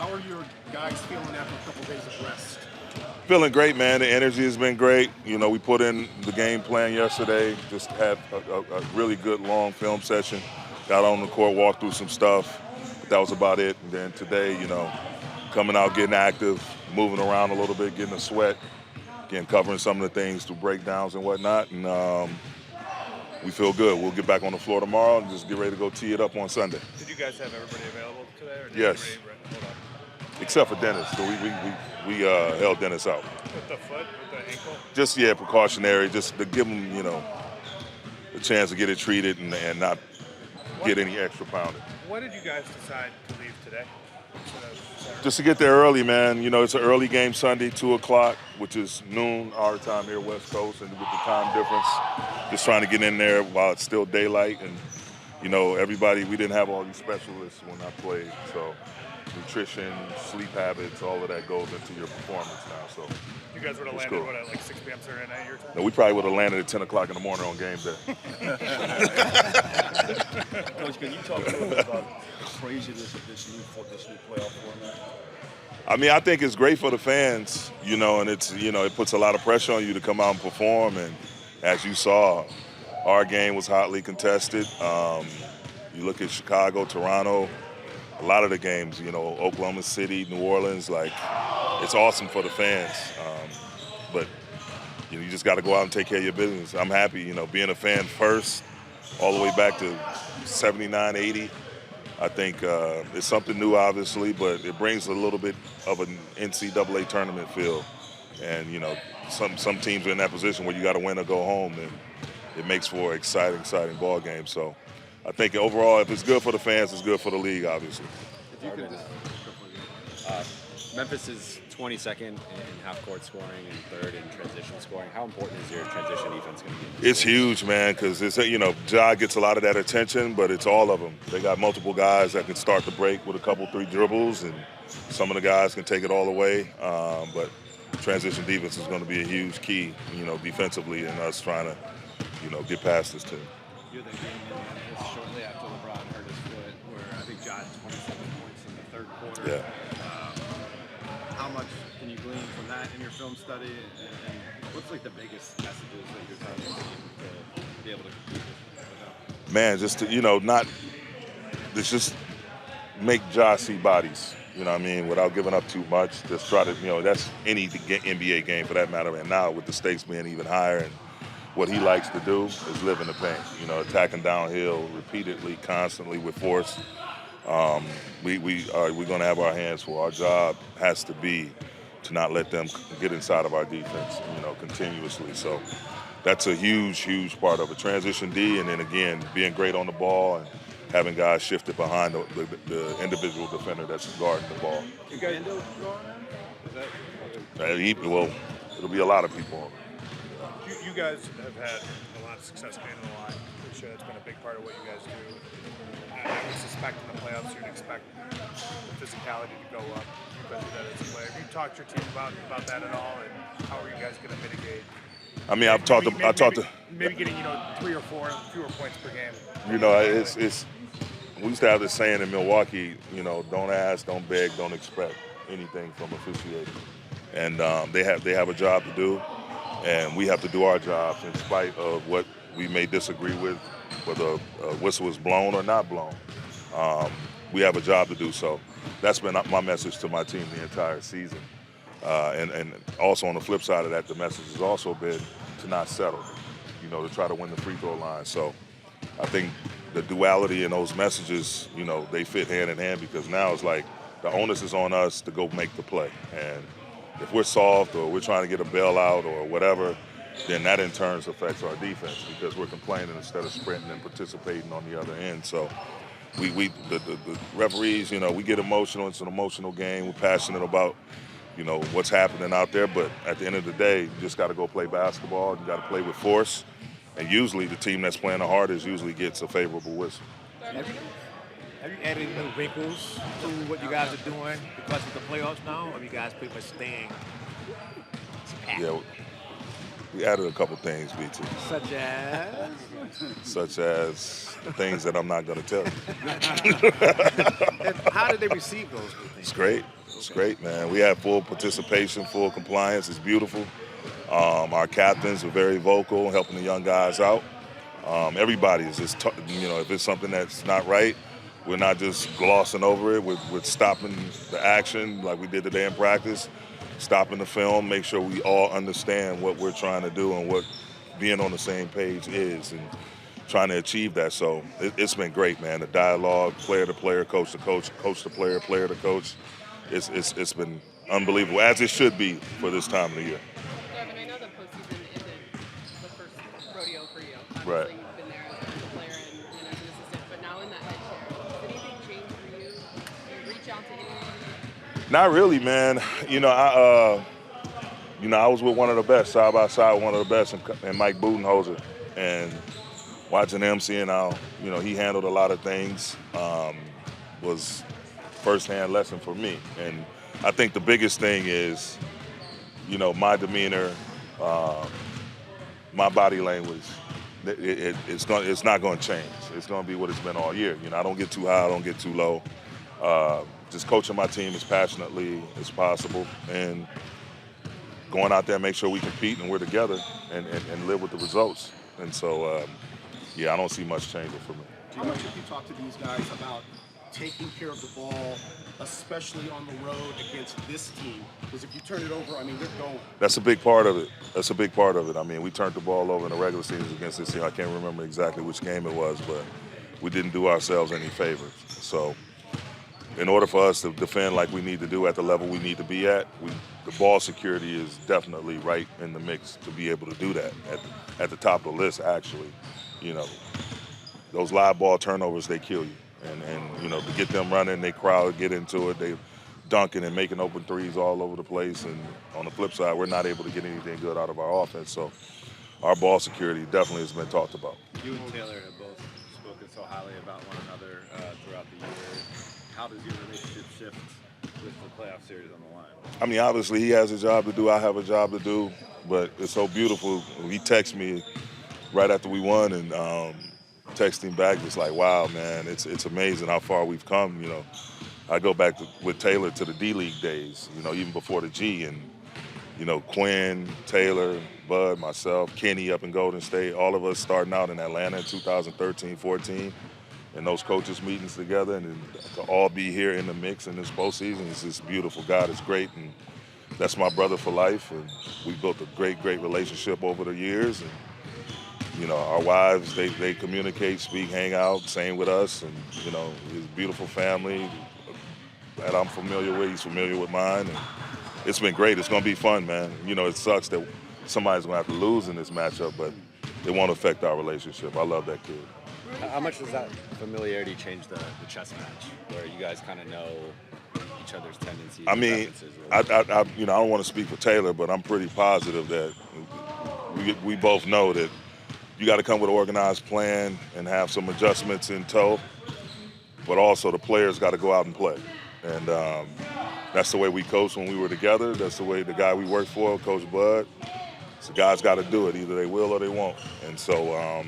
How are your guys feeling after a couple days of rest? Feeling great, man. The energy has been great. We put in the game plan yesterday. Just had a really good long film session. Got on the court, walked through some stuff. But that was about it. And then today, coming out, getting active, moving around a little bit, getting a sweat, again, covering some of the things through breakdowns and whatnot. And we feel good. We'll get back on the floor tomorrow and just get ready to go tee it up on Sunday. Did you guys have everybody available today? Or did Yes. Hold on. Except for Dennis. So we held Dennis out. With the foot, with the ankle? Just, precautionary, just to give him, a chance to get it treated and not get any extra pounding. Why did you guys decide to leave today? Just to get there early, man. It's an early game Sunday, 2 o'clock, which is noon our time here, West Coast, and with the time difference, just trying to get in there while it's still daylight. And, everybody, we didn't have all these specialists when I played, so nutrition, sleep habits, all of that goes into your performance now. So you guys would have landed, at like 6 p.m. Saturday night your time? No, we probably would have landed at 10 o'clock in the morning on game day. Coach, can you talk a little bit about the craziness of this new playoff format? I think it's great for the fans, and it's, it puts a lot of pressure on you to come out and perform. And as you saw, our game was hotly contested. You look at Chicago, Toronto, a lot of the games, Oklahoma City, New Orleans, it's awesome for the fans. But you just got to go out and take care of your business. I'm happy, being a fan first, all the way back to 79, 80. I think it's something new, obviously, but it brings a little bit of an NCAA tournament feel. And, some teams are in that position where you got to win or go home, and it makes for an exciting ball game. So I think overall, if it's good for the fans, it's good for the league, obviously. If you could Memphis is 22nd in half-court scoring and 3rd in transition scoring. How important is your transition defense going to be? It's huge, man, because it's Ja gets a lot of that attention, but it's all of them. They got multiple guys that can start the break with a couple, 3 dribbles, and some of the guys can take it all away. But transition defense is going to be a huge key, defensively, in us trying to, get past this team. You're the game in Memphis shortly after LeBron hurt his foot, where I think Ja had 27 points in the 3rd quarter. Yeah. How much can you glean from that in your film study? And what's the biggest messages that you're trying to be able to compete with? Man, just to, just make Ja see bodies, without giving up too much. Just try to, that's any NBA game for that matter. And now with the stakes being even higher, and what he likes to do is live in the paint, attacking downhill repeatedly, constantly with force. We're going to have our hands full. Our job has to be to not let them get inside of our defense, continuously. So that's a huge part of it. Transition D, and then again, being great on the ball and having guys shifted behind the individual defender that's guarding the ball. You guys end up It'll be a lot of people. You guys have had a lot of success getting in the line. Which it's been a big part of what you guys do. I would suspect in the playoffs you'd expect the physicality to go up. You've been through that as a player. Have you talked to your team about that at all, and how are you guys going to mitigate? I talked to maybe getting 3 or 4 fewer points per game. It's we used to have this saying in Milwaukee, don't ask, don't beg, don't expect anything from officiating. And they have a job to do, and we have to do our jobs in spite of what we may disagree with, whether a whistle is blown or not blown. We have a job to do, so that's been my message to my team the entire season. And also on the flip side of that, the message has also been to not settle, to try to win the free throw line. So I think the duality in those messages, they fit hand in hand, because now it's like the onus is on us to go make the play. And if we're soft or we're trying to get a bailout or whatever, then that in turn affects our defense, because we're complaining instead of sprinting and participating on the other end. So the referees, we get emotional. It's an emotional game. We're passionate about, what's happening out there. But at the end of the day, you just got to go play basketball. You got to play with force. And usually the team that's playing the hardest usually gets a favorable whistle. Have you added new wrinkles to what you guys are doing because of the playoffs now? Or are you guys pretty much staying pat? Yeah, We added a couple things, BT, Such as? such as things that I'm not going to tell you. And how did they receive those new things? It's great. It's great, man. We had full participation, full compliance. It's beautiful. Our captains are very vocal, helping the young guys out. Everybody is just, if it's something that's not right, we're not just glossing over it. We're stopping the action like we did today in practice, stopping the film, make sure we all understand what we're trying to do and what being on the same page is and trying to achieve that. So it's been great, man. The dialogue, player to player, coach to coach, coach to player, player to coach. It's been unbelievable, as it should be for this time of the year. Darvin, I know the postseason isn't the first rodeo for you. Right. Obviously, you've been there as a player and as an assistant, but now in that head chair, has anything changed for you? Do you reach out to anyone? Not really, man. I was with one of the best, side by side, one of the best, and Mike Budenholzer, and watching him, seeing how he handled a lot of things was firsthand lesson for me. And I think the biggest thing is, my demeanor, my body language. It's not going to change. It's going to be what it's been all year. I don't get too high, I don't get too low. Just coaching my team as passionately as possible and going out there and make sure we compete and we're together and live with the results. And so, I don't see much changing for me. How much have you talked to these guys about taking care of the ball, especially on the road against this team? Because if you turn it over, they're going. That's a big part of it. I mean, we turned the ball over in the regular season against this team. I can't remember exactly which game it was, but we didn't do ourselves any favors. So in order for us to defend like we need to do at the level we need to be at, the ball security is definitely right in the mix to be able to do that at the top of the list, actually. Those live ball turnovers, they kill you. And to get them running, they crowd, get into it, they dunking and making open threes all over the place. And on the flip side, we're not able to get anything good out of our offense. So our ball security definitely has been talked about. You and Taylor have both spoken so highly about one another throughout the year. How does your relationship shift with the playoff series on the line? Obviously he has a job to do, I have a job to do, but it's so beautiful. He texted me right after we won and texting back just like, wow, man, it's amazing how far we've come. I go back with Taylor to the D-League days, even before the G, and Quinn, Taylor, Bud, myself, Kenny up in Golden State, all of us starting out in Atlanta in 2013-14, and those coaches meetings together, and to all be here in the mix in this postseason is just beautiful. God is great, and that's my brother for life, and we built a great, great relationship over the years. And our wives, they communicate, speak, hang out, same with us, and his beautiful family that I'm familiar with, he's familiar with mine, and it's been great. It's going to be fun, man. It sucks that somebody's going to have to lose in this matchup, but it won't affect our relationship. I love that kid. How much does that familiarity change the chess match, where you guys kind of know each other's tendencies? I don't want to speak for Taylor, but I'm pretty positive that we both know that you got to come with an organized plan and have some adjustments in tow, but also the players got to go out and play. And that's the way we coached when we were together. That's the way the guy we worked for, Coach Bud, so guys got to do it. Either they will or they won't. And so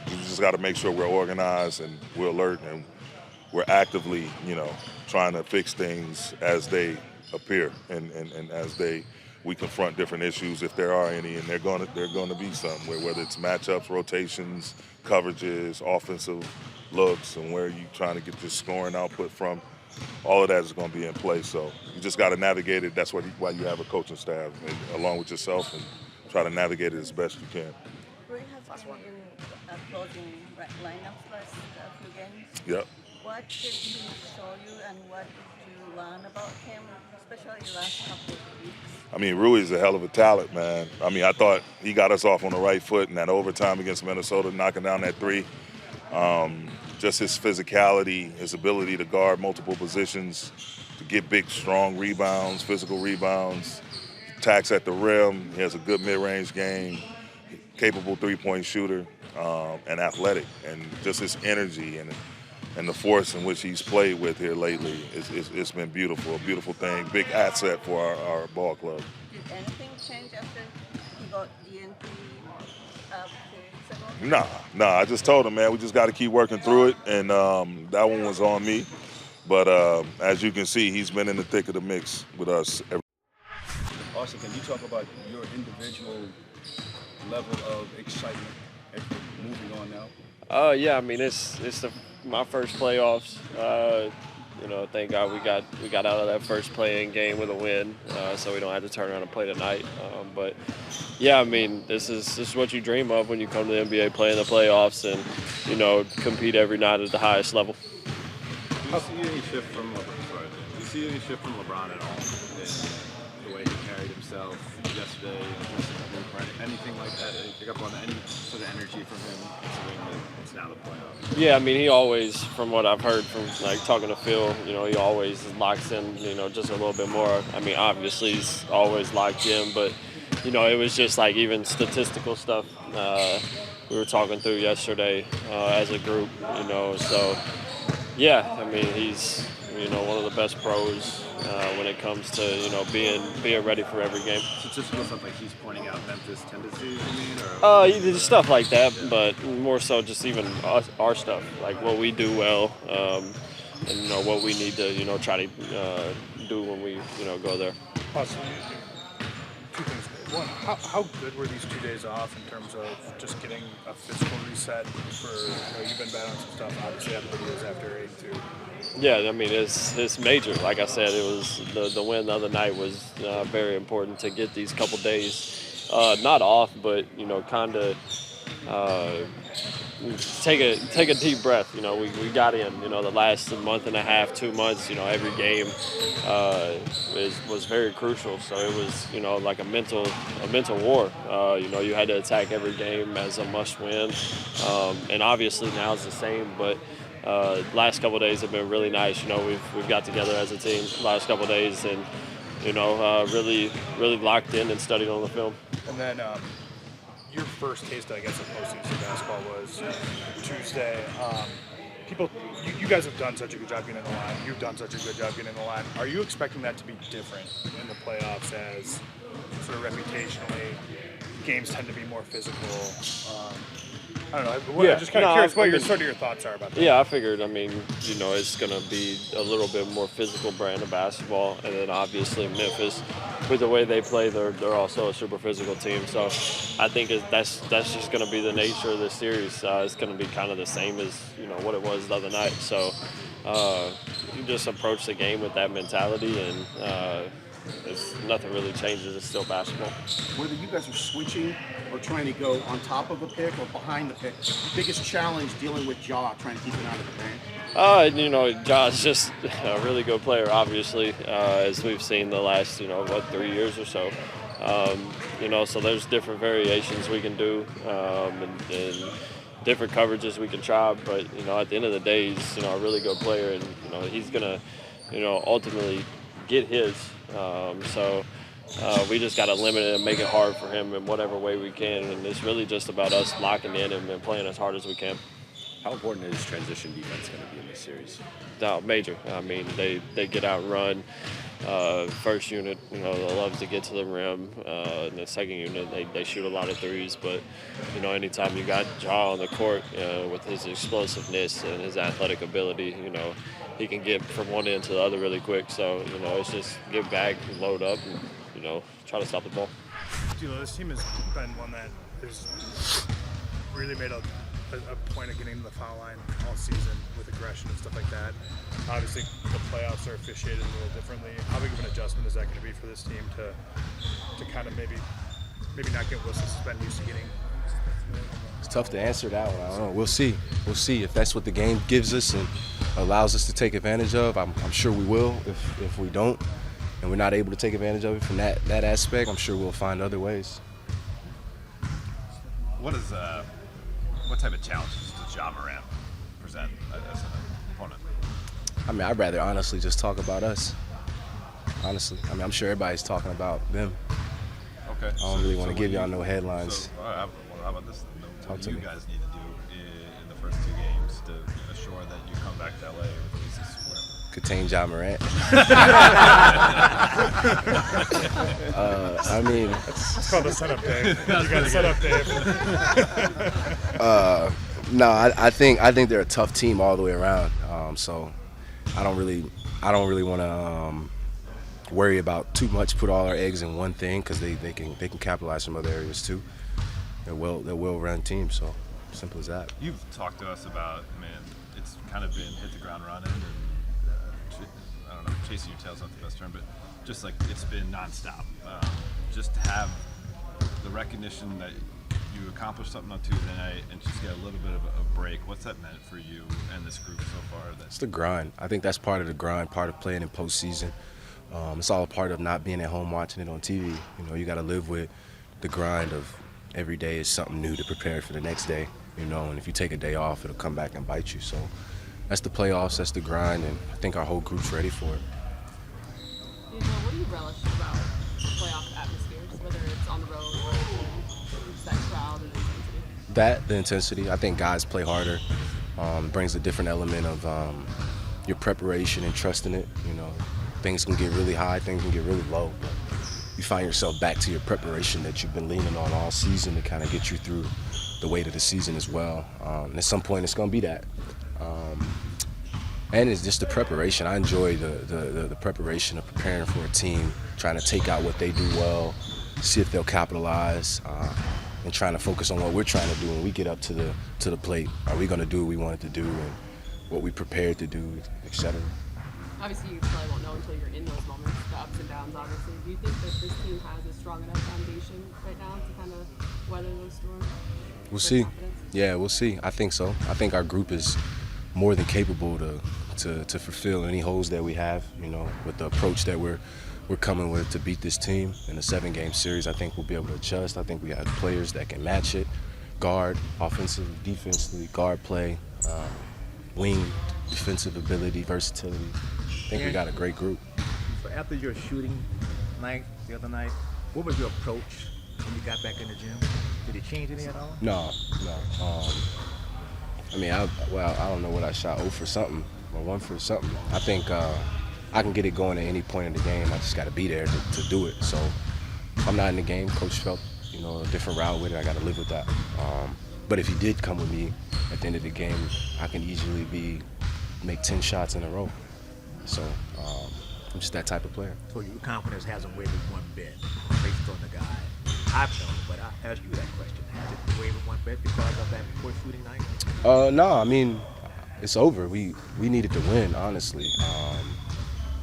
we just got to make sure we're organized and we're alert and we're actively, trying to fix things as they appear and as we confront different issues if there are any, and they're going to be some, whether it's matchups, rotations, coverages, offensive looks, and where you're trying to get your scoring output from. All of that is going to be in place. So you just got to navigate it. That's why you have a coaching staff, and, along with yourself, and try to navigate it as best you can. We have been in closing lineups last few games. Yep. What did he show you, and what did you learn about him, especially last couple of weeks? Rui is a hell of a talent, man. I thought he got us off on the right foot in that overtime against Minnesota, knocking down that three. Just his physicality, his ability to guard multiple positions, to get big, strong rebounds, physical rebounds, attacks at the rim. He has a good mid-range game, capable three-point shooter, and athletic. And just his energy and the force in which he's played with here lately, it's been beautiful, a beautiful thing, big asset for our ball club. Did anything change after he about DNP 2 weeks ago? Nah. I just told him, man, we just got to keep working through it, and that one was on me. But as you can see, he's been in the thick of the mix with us. Austin, can you talk about your individual level of excitement as you're moving on now? Yeah, I mean it's my first playoffs. Thank God we got out of that first play-in game with a win, so we don't have to turn around and play tonight. But yeah, I mean this is what you dream of when you come to the NBA, play in the playoffs, and compete every night at the highest level. Do you see any shift from LeBron? Do you see any shift from LeBron at all in the way he carried himself yesterday, or anything like that? Did you pick up on any sort of energy from him, considering that it's now the playoffs? Yeah, I mean he always, from what I've heard from talking to Phil, he always locks in, just a little bit more. I mean obviously he's always locked in, but it was just like even statistical stuff we were talking through yesterday as a group, so. Yeah, I mean he's one of the best pros when it comes to being ready for every game. Statistical stuff like he's pointing out Memphis tendencies, you mean, or Stuff like that, but more so just even our stuff, like what we do well, and what we need to try to do when we go there. Awesome. Two things. One, how good were these 2 days off in terms of just getting a physical reset for, you've been bad on some stuff, obviously everybody is after 82. Yeah, I mean, it's major. Like I said, it was the win the other night was very important to get these couple days, not off, but, kind of take a deep breath. We got in, the last month and a half, 2 months, every game was very crucial. So it was, like a mental war. You had to attack every game as a must win. And obviously now it's the same, but last couple of days have been really nice. We've got together as a team last couple of days and, really locked in and studied on the film. And then your first taste, I guess, of postseason basketball was Tuesday. You guys have done such a good job getting in the line. You've done such a good job getting in the line. Are you expecting that to be different in the playoffs as sort of reputationally games tend to be more physical? I don't know. I'm just kind of curious what your thoughts are about that. Yeah, I figured, it's going to be a little bit more physical brand of basketball. And then obviously Memphis, with the way they play, they're also a super physical team. So I think that's just going to be the nature of this series. It's going to be kind of the same as, what it was the other night. So you just approach the game with that mentality and nothing really changes. It's still basketball. Whether you guys are switching or trying to go on top of a pick or behind the pick, biggest challenge dealing with Ja, trying to keep him out of the paint? Ja's just a really good player, obviously, as we've seen the last, 3 years or so. So there's different variations we can do and different coverages we can try. But, at the end of the day, he's, a really good player and, he's going to, ultimately get his. We just got to limit it and make it hard for him in whatever way we can. And it's really just about us locking in and playing as hard as we can. How important is transition defense going to be in this series? No, major. I mean, they get out and run. First unit, loves to get to the rim. And the second unit, they shoot a lot of threes. But, anytime you got Ja on the court with his explosiveness and his athletic ability, he can get from one end to the other really quick. So, it's just get back, load up, and, try to stop the ball. This team has been one that has really made a point of getting to the foul line all season with aggression and stuff like that. Obviously, the playoffs are officiated a little differently. How big of an adjustment is that going to be for this team to kind of maybe not get whistles it's been used to getting? It's tough to answer that one. I don't know. We'll see. We'll see if that's what the game gives us and allows us to take advantage of. I'm sure we will. If we don't, and we're not able to take advantage of it from that aspect, I'm sure we'll find other ways. What type of challenges does Ja Morant present as an opponent? I'd rather honestly just talk about us. Honestly. I'm sure everybody's talking about them. Okay. I don't really want to give y'all no headlines. How about this? What do you guys need to do in the first 2 games to assure that you come back to LA with at least a split? Contain Ja Morant. I mean, It's called the setup day. You got setup day. no, I think they're a tough team all the way around. So I don't really want to worry about too much. Put all our eggs in one thing because they can capitalize from other areas too. They're well-run team. So simple as that. You've talked to us about, man, it's kind of been hit the ground running and I don't know, chasing your tail's not the best term, but just like it's been nonstop. Just to have the recognition that you accomplished something on Tuesday night and just get a little bit of a break. What's that meant for you and this group so far? It's the grind. I think that's part of the grind, part of playing in postseason. It's all a part of not being at home watching it on TV. You know, you got to live with the grind of every day is something new to prepare for the next day. You know, and if you take a day off, it'll come back and bite you. So that's the playoffs, that's the grind, and I think our whole group's ready for it. You know, what do you relish about playoff atmospheres, whether it's on the road or at home? It's that crowd and intensity. The intensity. I think guys play harder. Brings a different element of your preparation and trusting it. You know, things can get really high, things can get really low. But you find yourself back to your preparation that you've been leaning on all season to kind of get you through the weight of the season as well. And at some point, it's going to be that. And it's just the preparation. I enjoy the preparation of preparing for a team, trying to take out what they do well, see if they'll capitalize, and trying to focus on what we're trying to do when we get up to the plate. Are we going to do what we wanted to do and what we prepared to do, et cetera? Obviously, you probably won't know until you're in those moments, the ups and downs, obviously. Do you think that this team has a strong enough foundation right now to kind of weather those storms? We'll see. Yeah, we'll see. I think so. I think our group is more than capable to fulfill any holes that we have, you know, with the approach that we're coming with to beat this team in a 7-game series. I think we'll be able to adjust. I think we have players that can match it, guard, offensively, defensively, guard play, wing, defensive ability, versatility. I think we got a great group. So after your shooting night the other night, what was your approach when you got back in the gym? Did it change any at all? No. I mean, I don't know what I shot, 0 for something or 1 for something. I think I can get it going at any point in the game. I just got to be there to do it. So if I'm not in the game, Coach felt, you know, a different route with it. I got to live with that. But if he did come with me at the end of the game, I can easily make 10 shots in a row. So I'm just that type of player. So your confidence hasn't wavered one bit based on the guy. I've known, but I asked you that question. Has it wavered one bit because of that poor shooting night? No, I mean, it's over. We needed to win, honestly.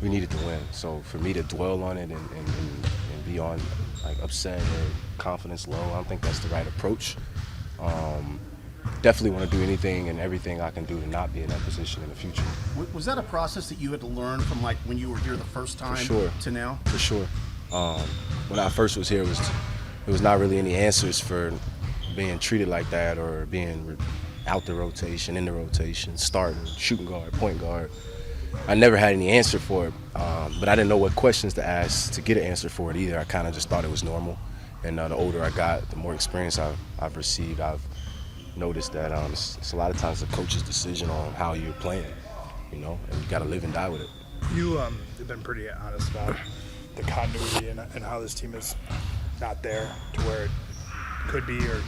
We needed to win. So for me to dwell on it and be on like upset or confidence low, I don't think that's the right approach. Definitely want to do anything and everything I can do to not be in that position in the future. Was that a process that you had to learn from like when you were here the first time to now? For sure. When I first was here, it was not really any answers for being treated like that or being out the rotation, in the rotation, starting, shooting guard, point guard. I never had any answer for it, but I didn't know what questions to ask to get an answer for it either. I kind of just thought it was normal. And the older I got, the more experience I've received, I've noticed that it's a lot of times the coach's decision on how you're playing, you know, and you got to live and die with it. You have been pretty honest about the continuity and how this team is not there to where it could be or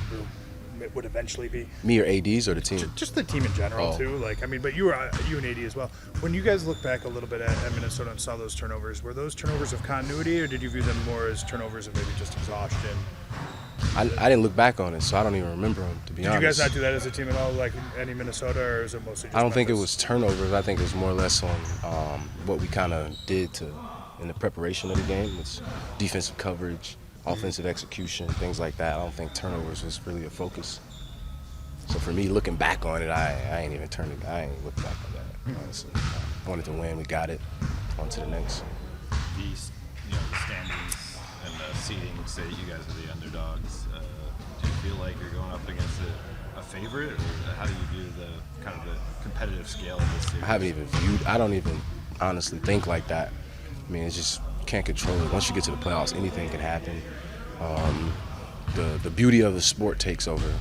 it would eventually be. Me or ADs or the team? Just the team in general too. Like, I mean, but you and AD as well. When you guys look back a little bit at Minnesota and saw those turnovers, were those turnovers of continuity or did you view them more as turnovers of maybe just exhaustion? I didn't look back on it, so I don't even remember them, to be honest. Did you guys not do that as a team at all, like any Minnesota, or is it mostly just I don't think it Memphis? was turnovers. I think it was more or less on what we kind of did in the preparation of the game. It's defensive coverage, offensive execution, things like that. I don't think turnovers was really a focus. So for me, looking back on it, I ain't looked back on that, honestly. I wanted to win. We got it. On to the next. The standings and the seeding say you guys are the underdogs. Do you feel like you're going up against a favorite, or how do you view the kind of the competitive scale of this series? I don't even honestly think like that. I mean, it's just you can't control it. Once you get to the playoffs, anything can happen. The beauty of the sport takes over,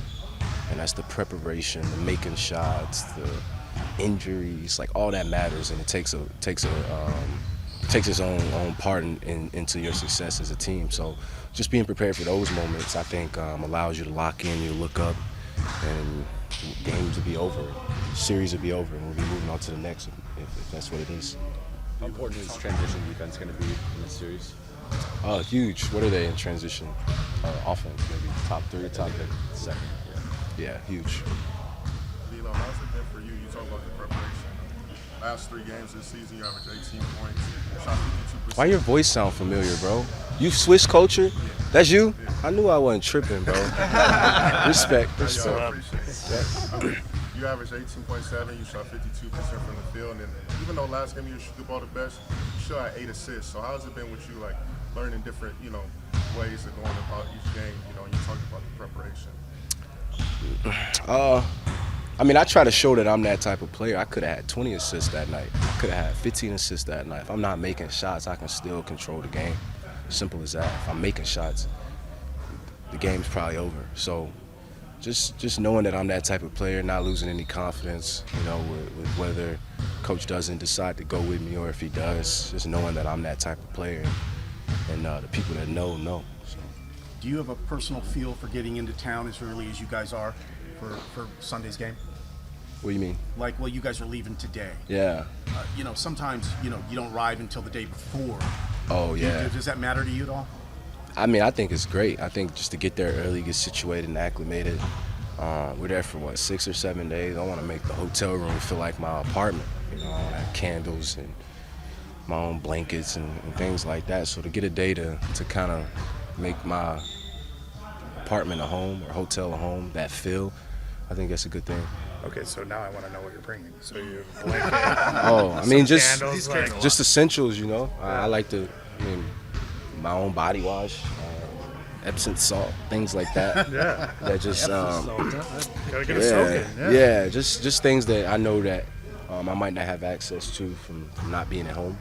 and that's the preparation, the making shots, the injuries, like all that matters, and it takes a takes its own part into your success as a team. So just being prepared for those moments, I think, allows you to lock in, you look up, and games will be over, series will be over, and we'll be moving on to the next if that's what it is. How important is transition defense going to be in this series? Huge. What are they in transition? Offense, maybe top 3, top 2nd. Yeah, huge. Lilo, how's it been for you? You talk about the preparation. Last 3 games this season, you averaged 18 points. Shot 52%. Why your voice sound familiar, bro? You switched culture? That's you? I knew I wasn't tripping, bro. Respect. You averaged 18.7. You shot 52% from the field, and then even though last game you shoot the ball the best, you still had 8 assists. So how's it been with you, like learning different, ways of going about each game? And you talked about the preparation. I mean, I try to show that I'm that type of player. I could have had 20 assists that night. I could have had 15 assists that night. If I'm not making shots, I can still control the game. Simple as that. If I'm making shots, the game's probably over. So just knowing that I'm that type of player, not losing any confidence, with whether coach doesn't decide to go with me or if he does, just knowing that I'm that type of player, and the people that know. So. Do you have a personal feel for getting into town as early as you guys are for Sunday's game? What do you mean? Like, well, you guys are leaving today. Yeah. Sometimes, you don't arrive until the day before. Oh, yeah. Does that matter to you at all? I mean, I think it's great. I think just to get there early, get situated and acclimated. We're there for, 6 or 7 days. I want to make the hotel room feel like my apartment. I want to have candles and my own blankets and things like that. So to get a day to kind of make my apartment a home or hotel a home, that feel, I think that's a good thing. Okay, so now I want to know what you're bringing. So you have a blanket. I mean, just candles, essentials, I like my own body wash, Epsom salt, things like that. Yeah. That just gotta get a soak in. Just things that I know that I might not have access to from not being at home.